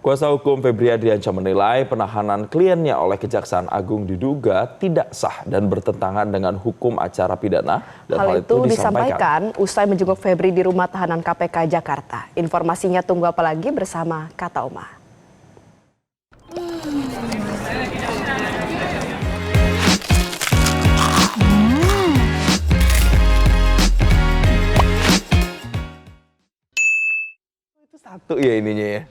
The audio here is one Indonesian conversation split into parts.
Kuasa hukum Febri Adriansyah menilai penahanan kliennya oleh Kejaksaan Agung diduga tidak sah dan bertentangan dengan hukum acara pidana. Dan hal itu disampaikan usai menjenguk Febri di rumah tahanan KPK Jakarta. Informasinya tunggu apa lagi bersama Kata Oma. Itu satu ya ininya ya.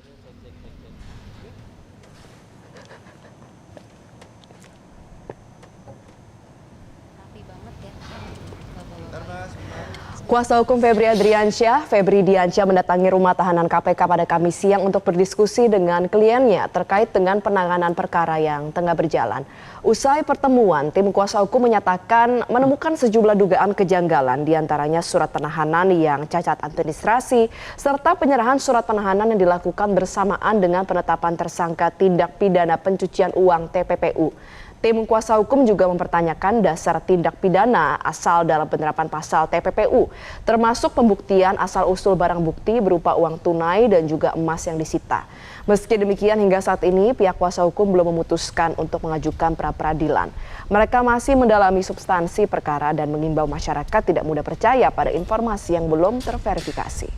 Kuasa hukum Febri Adriansyah, Febri Diansyah mendatangi rumah tahanan KPK pada Kamis siang untuk berdiskusi dengan kliennya terkait dengan penanganan perkara yang tengah berjalan. Usai pertemuan, tim kuasa hukum menyatakan menemukan sejumlah dugaan kejanggalan, diantaranya surat penahanan yang cacat administrasi, serta penyerahan surat penahanan yang dilakukan bersamaan dengan penetapan tersangka tindak pidana pencucian uang TPPU. Tim kuasa hukum juga mempertanyakan dasar tindak pidana asal dalam penerapan pasal TPPU, termasuk pembuktian asal-usul barang bukti berupa uang tunai dan juga emas yang disita. Meski demikian, hingga saat ini pihak kuasa hukum belum memutuskan untuk mengajukan pra-peradilan. Mereka masih mendalami substansi perkara dan mengimbau masyarakat tidak mudah percaya pada informasi yang belum terverifikasi.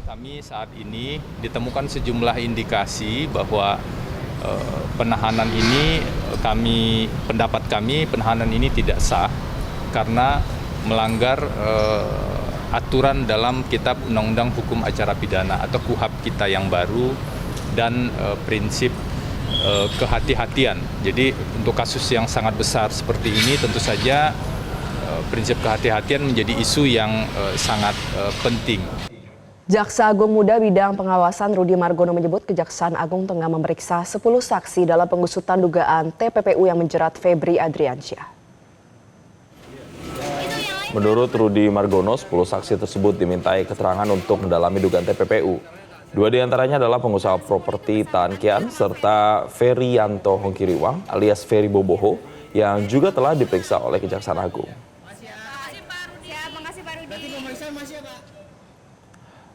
Kami saat ini ditemukan sejumlah indikasi bahwa penahanan ini pendapat kami penahanan ini tidak sah karena melanggar aturan dalam Kitab Undang-Undang Hukum Acara Pidana atau KUHP kita yang baru dan prinsip kehati-hatian. Jadi untuk kasus yang sangat besar seperti ini tentu saja prinsip kehati-hatian menjadi isu yang sangat penting. Jaksa Agung Muda Bidang Pengawasan Rudy Margono menyebut Kejaksaan Agung tengah memeriksa 10 saksi dalam pengusutan dugaan TPPU yang menjerat Febri Adriansyah. Menurut Rudy Margono, 10 saksi tersebut dimintai keterangan untuk mendalami dugaan TPPU. 2 diantaranya adalah pengusaha properti Tan Kian serta Ferianto Hongkiriwang alias Ferry Boboho yang juga telah diperiksa oleh Kejaksaan Agung.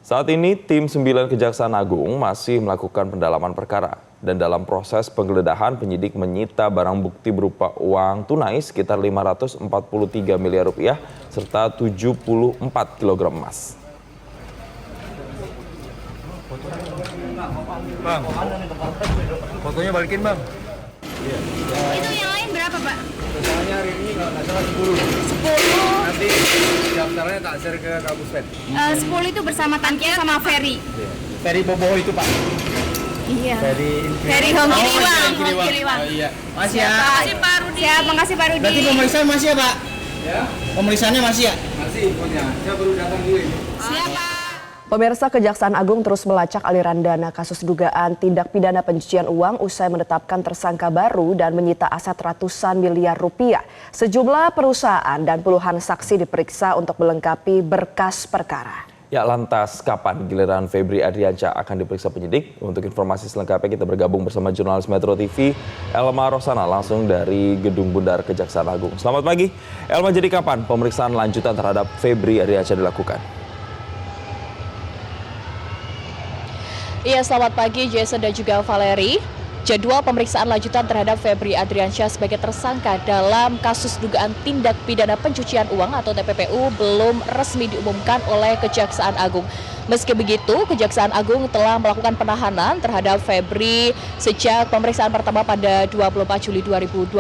Saat ini tim 9 Kejaksaan Agung masih melakukan pendalaman perkara dan dalam proses penggeledahan penyidik menyita barang bukti berupa uang tunai sekitar 543 miliar rupiah serta 74 kg emas. Bang, fotonya balikin bang. Itu yang lain berapa Pak? Totalnya hari ini kalau nggak salah 10. Nanti daftarnya tak share ke Kampus Pen. 10 itu bersama Tankia sama Ferry. Ferry Boboho itu Pak. Iya. Ferry Hongkiriwang. Oh, iya. Masih ya. Makasih Pak Rudi. Siap, makasih Pak Rudi. Berarti pemeriksaan masih ya Pak? Ya. Pemeriksaannya masih ya? Masih infonya. Saya baru datang dulu ini. Siap Pak. Pemirsa, Kejaksaan Agung terus melacak aliran dana kasus dugaan tindak pidana pencucian uang usai menetapkan tersangka baru dan menyita aset ratusan miliar rupiah. Sejumlah perusahaan dan puluhan saksi diperiksa untuk melengkapi berkas perkara. Ya, lantas kapan giliran Febri Adriansyah akan diperiksa penyidik? Untuk informasi selengkapnya kita bergabung bersama jurnalis Metro TV, Elma Rosana langsung dari Gedung Bundar Kejaksaan Agung. Selamat pagi, Elma. Jadi kapan pemeriksaan lanjutan terhadap Febri Adriansyah dilakukan? Iya, selamat pagi Jason dan juga Valeri. Jadwal pemeriksaan lanjutan terhadap Febri Adriansyah sebagai tersangka dalam kasus dugaan tindak pidana pencucian uang atau TPPU belum resmi diumumkan oleh Kejaksaan Agung. Meski begitu, Kejaksaan Agung telah melakukan penahanan terhadap Febri sejak pemeriksaan pertama pada 24 Juli 2026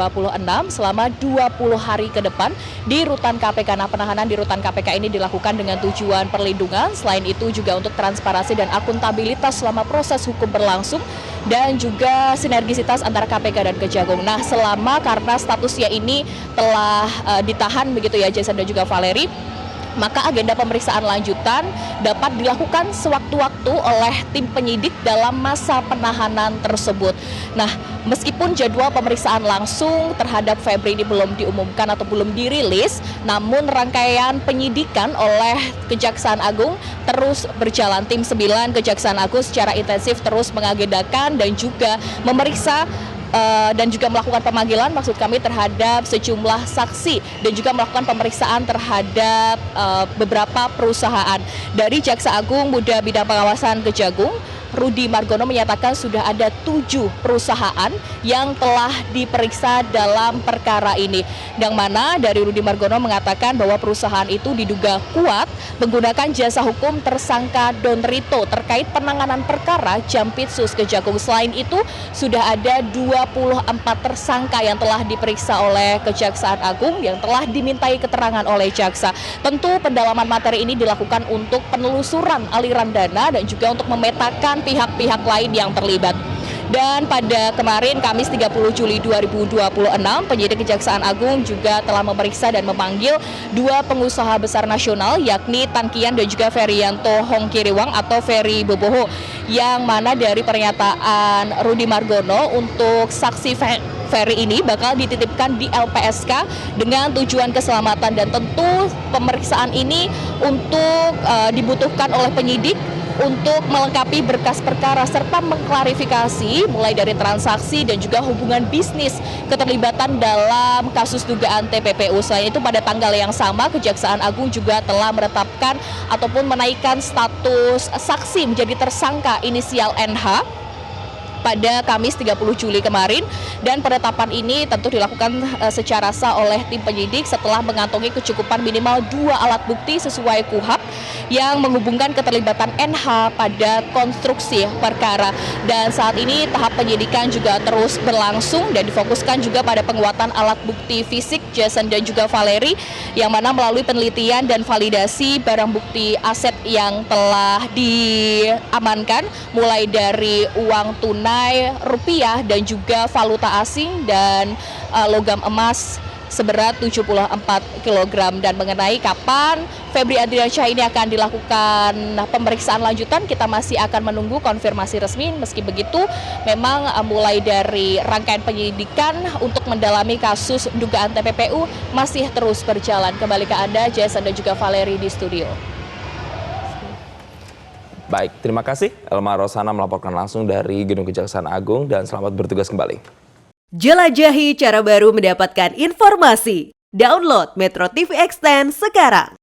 selama 20 hari ke depan di Rutan KPK. Nah, penahanan di Rutan KPK ini dilakukan dengan tujuan perlindungan, selain itu juga untuk transparansi dan akuntabilitas selama proses hukum berlangsung dan juga sinergisitas antara KPK dan Kejagung. Nah, selama karena statusnya ini telah ditahan begitu ya Jason dan juga Valeri, maka agenda pemeriksaan lanjutan dapat dilakukan sewaktu-waktu oleh tim penyidik dalam masa penahanan tersebut. Nah, meskipun jadwal pemeriksaan langsung terhadap Febri ini belum diumumkan atau belum dirilis, namun rangkaian penyidikan oleh Kejaksaan Agung terus berjalan. Tim 9 Kejaksaan Agung secara intensif terus mengagendakan dan juga memeriksa dan juga melakukan pemanggilan maksud kami terhadap sejumlah saksi dan juga melakukan pemeriksaan terhadap beberapa perusahaan. Dari Jaksa Agung Muda Bidang Pengawasan Kejagung, Rudi Margono menyatakan sudah ada 7 perusahaan yang telah diperiksa dalam perkara ini. Yang mana dari Rudi Margono mengatakan bahwa perusahaan itu diduga kuat menggunakan jasa hukum tersangka Don Rito terkait penanganan perkara Jampitsus Kejagung. Selain itu, sudah ada 24 tersangka yang telah diperiksa oleh Kejaksaan Agung yang telah dimintai keterangan oleh jaksa. Tentu pendalaman materi ini dilakukan untuk penelusuran aliran dana dan juga untuk memetakan pihak-pihak lain yang terlibat. Dan pada kemarin Kamis 30 Juli 2026, penyidik Kejaksaan Agung juga telah memeriksa dan memanggil 2 pengusaha besar nasional yakni Tan Kian dan juga Ferianto Hongkiriwang atau Ferry Boboho, yang mana dari pernyataan Rudi Margono untuk saksi Ferry ini bakal dititipkan di LPSK dengan tujuan keselamatan, dan tentu pemeriksaan ini untuk dibutuhkan oleh penyidik untuk melengkapi berkas perkara serta mengklarifikasi mulai dari transaksi dan juga hubungan bisnis keterlibatan dalam kasus dugaan TPPU. Selain itu, pada tanggal yang sama Kejaksaan Agung juga telah menetapkan ataupun menaikkan status saksi menjadi tersangka inisial NH pada Kamis 30 Juli kemarin, dan penetapan ini tentu dilakukan secara sah oleh tim penyidik setelah mengantongi kecukupan minimal 2 alat bukti sesuai KUHP yang menghubungkan keterlibatan NH pada konstruksi perkara. Dan saat ini tahap penyidikan juga terus berlangsung dan difokuskan juga pada penguatan alat bukti fisik Jason dan juga Valeri, yang mana melalui penelitian dan validasi barang bukti aset yang telah diamankan mulai dari uang tunai, rupiah dan juga valuta asing dan logam emas seberat 74 kg. Dan mengenai kapan Febri Adriansyah ini akan dilakukan pemeriksaan lanjutan, kita masih akan menunggu konfirmasi resmi. Meski begitu, memang mulai dari rangkaian penyidikan untuk mendalami kasus dugaan TPPU masih terus berjalan. Kembali ke Anda, Jason dan juga Valeri di studio. Baik, terima kasih Elma Rosana melaporkan langsung dari Gedung Kejaksaan Agung, dan selamat bertugas kembali. Jelajahi cara baru mendapatkan informasi. Download Metro TV Extend sekarang.